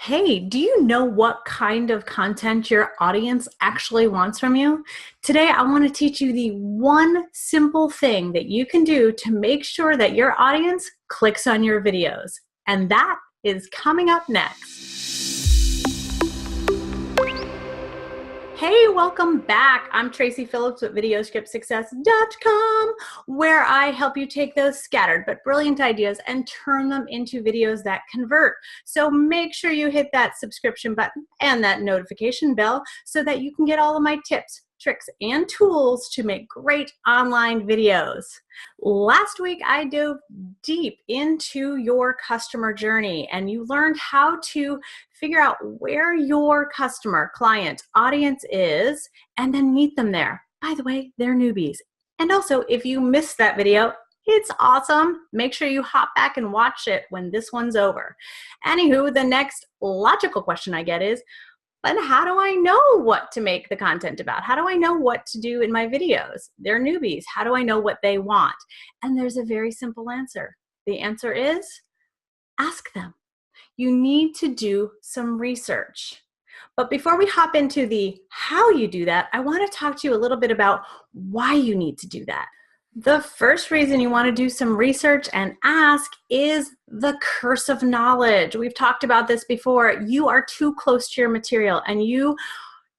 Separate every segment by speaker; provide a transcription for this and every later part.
Speaker 1: Hey, do you know what kind of content your audience actually wants from you? Today, I want to teach you the one simple thing that you can do to make sure that your audience clicks on your videos. And that is coming up next. Hey, welcome back. I'm Tracy Phillips with VideoScriptSuccess.com, where I help you take those scattered but brilliant ideas and turn them into videos that convert. So make sure you hit that subscription button and that notification bell so that you can get all of my tips, tricks, and tools to make great online videos. Last week, I dove deep into your customer journey, and you learned how to figure out where your customer, client, audience is, and then meet them there. By the way, they're newbies. And also, if you missed that video, it's awesome. Make sure you hop back and watch it when this one's over. Anywho, the next logical question I get is, but how do I know what to make the content about? How do I know what to do in my videos? They're newbies. How do I know what they want? And there's a very simple answer. The answer is ask them. You need to do some research. But before we hop into the how you do that, I want to talk to you a little bit about why you need to do that. The first reason you want to do some research and ask is the curse of knowledge. We've talked about this before. You are too close to your material and you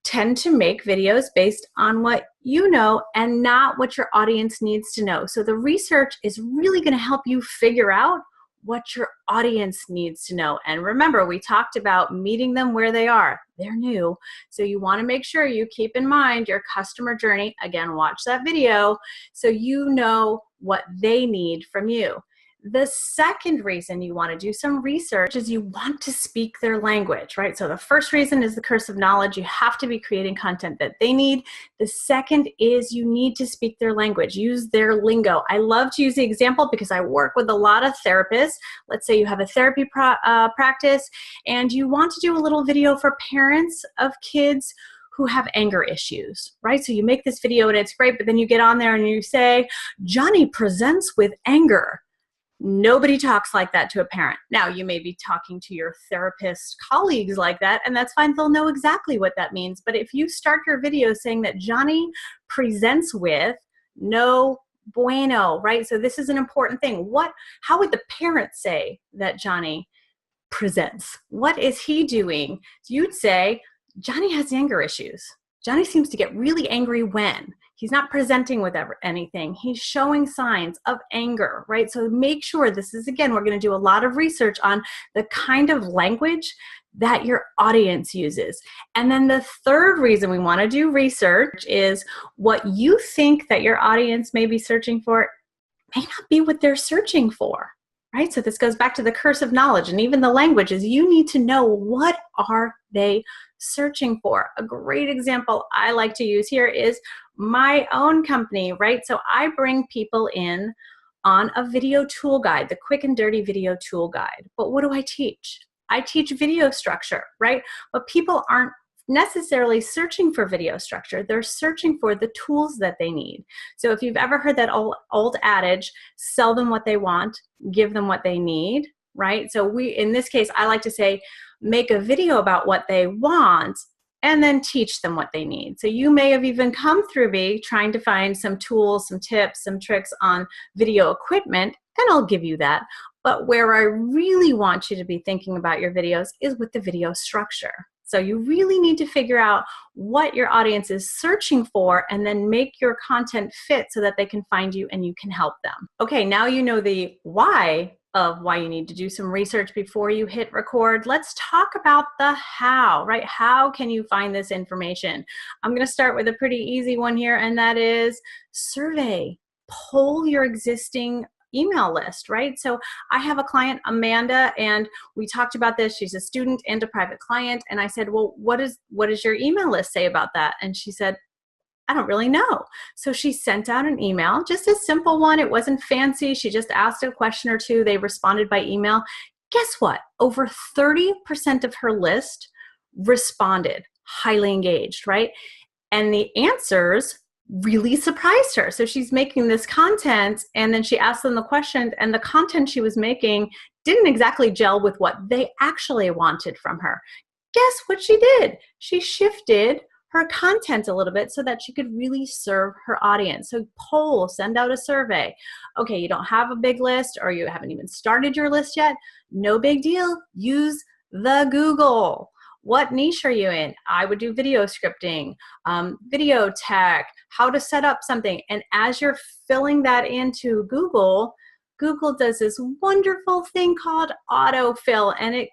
Speaker 1: tend to make videos based on what you know and not what your audience needs to know. So the research is really going to help you figure out what your audience needs to know. And remember, we talked about meeting them where they are. They're new. So you want to make sure you keep in mind your customer journey. Again, watch that video so you know what they need from you. The second reason you want to do some research is you want to speak their language, right? So the first reason is the curse of knowledge. You have to be creating content that they need. The second is you need to speak their language, use their lingo. I love to use the example because I work with a lot of therapists. Let's say you have a therapy practice and you want to do a little video for parents of kids who have anger issues, right? So you make this video and it's great, but then you get on there and you say, Johnny presents with anger. Nobody talks like that to a parent. Now, you may be talking to your therapist colleagues like that, and that's fine. They'll know exactly what that means. But if you start your video saying that Johnny presents with no bueno, right? So this is an important thing. How would the parent say that Johnny presents? What is he doing? You'd say, Johnny has anger issues. Johnny seems to get really angry when he's not presenting with anything. He's showing signs of anger, right? So make sure this is, again, we're going to do a lot of research on the kind of language that your audience uses. And then the third reason we want to do research is what you think that your audience may be searching for may not be what they're searching for, right? So this goes back to the curse of knowledge, and even the languages. You need to know, what are they searching for? A great example I like to use here is my own company, right? So I bring people in on a video tool guide, the quick and dirty video tool guide. But what do I teach? I teach video structure, right? But people aren't necessarily searching for video structure. They're searching for the tools that they need. So if you've ever heard that old adage, sell them what they want, give them what they need, right? So in this case, I like to say, make a video about what they want and then teach them what they need. So you may have even come through me trying to find some tools, some tips, some tricks on video equipment, and I'll give you that. But where I really want you to be thinking about your videos is with the video structure. So you really need to figure out what your audience is searching for and then make your content fit so that they can find you and you can help them. Okay, now you know the why of why you need to do some research before you hit record. Let's talk about the how, right? How can you find this information? I'm going to start with a pretty easy one here, and that is survey. Poll your existing email list, right? So I have a client, Amanda, and we talked about this. She's a student and a private client. And I said, well, what does your email list say about that? And she said, I don't really know. So she sent out an email, just a simple one. It wasn't fancy. She just asked a question or two. They responded by email. Guess what? Over 30% of her list responded, highly engaged, right? And the answers really surprised her. So she's making this content, and then she asked them the question, and the content she was making didn't exactly gel with what they actually wanted from her. Guess what she did? She shifted her content a little bit so that she could really serve her audience. So poll, send out a survey. Okay, you don't have a big list, or you haven't even started your list yet. No big deal. Use the Google. What niche are you in? I would do video scripting, video tech, how to set up something. And as you're filling that into Google, Google does this wonderful thing called autofill, and it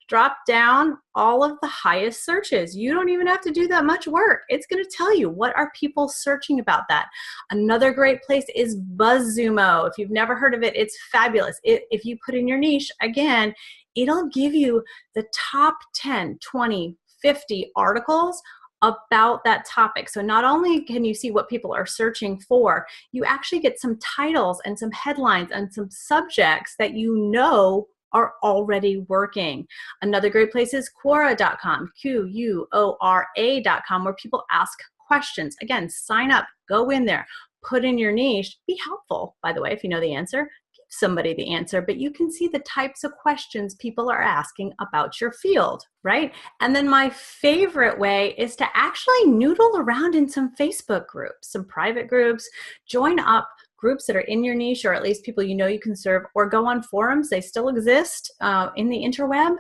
Speaker 1: dropped down all of the highest searches. You don't even have to do that much work. It's going to tell you what are people searching about that. Another great place is BuzzSumo. If you've never heard of it, it's fabulous. If you put in your niche, again, it'll give you the top 10, 20, 50 articles about that topic. So not only can you see what people are searching for, you actually get some titles and some headlines and some subjects that you know are already working. Another great place is Quora.com, Quora.com, where people ask questions. Again, sign up, go in there, put in your niche, be helpful, by the way, if you know the answer. Somebody the answer, but you can see the types of questions people are asking about your field, right? And then my favorite way is to actually noodle around in some Facebook groups, some private groups, join up groups that are in your niche, or at least people you know you can serve, or go on forums. They still exist in the interweb,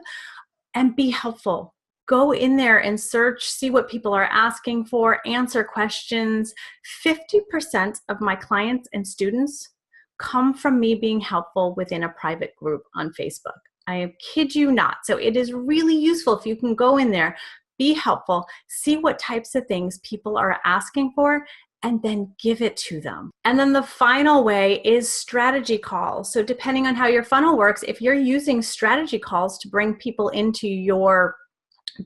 Speaker 1: and be helpful. Go in there and search, see what people are asking for, answer questions. 50% of my clients and students come from me being helpful within a private group on Facebook. I kid you not. So it is really useful if you can go in there, be helpful, see what types of things people are asking for, and then give it to them. And then the final way is strategy calls. So depending on how your funnel works, if you're using strategy calls to bring people into your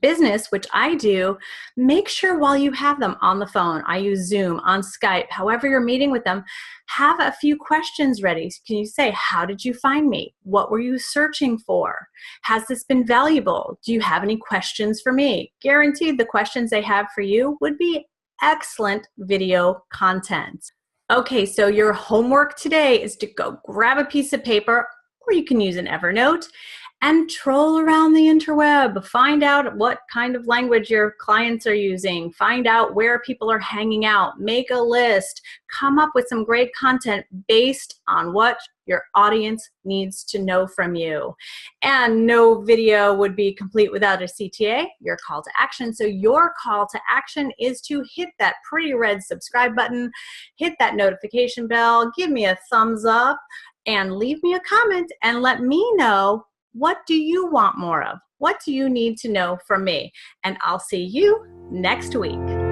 Speaker 1: business, which I do, make sure while you have them on the phone, I use Zoom, on Skype, however you're meeting with them, have a few questions ready. Can you say, how did you find me? What were you searching for? Has this been valuable? Do you have any questions for me? Guaranteed the questions they have for you would be excellent video content. Okay, so your homework today is to go grab a piece of paper, or you can use an Evernote, and troll around the interweb. Find out what kind of language your clients are using. Find out where people are hanging out. Make a list. Come up with some great content based on what your audience needs to know from you. And no video would be complete without a CTA, your call to action. So your call to action is to hit that pretty red subscribe button, hit that notification bell, give me a thumbs up, and leave me a comment and let me know, what do you want more of? What do you need to know from me? And I'll see you next week.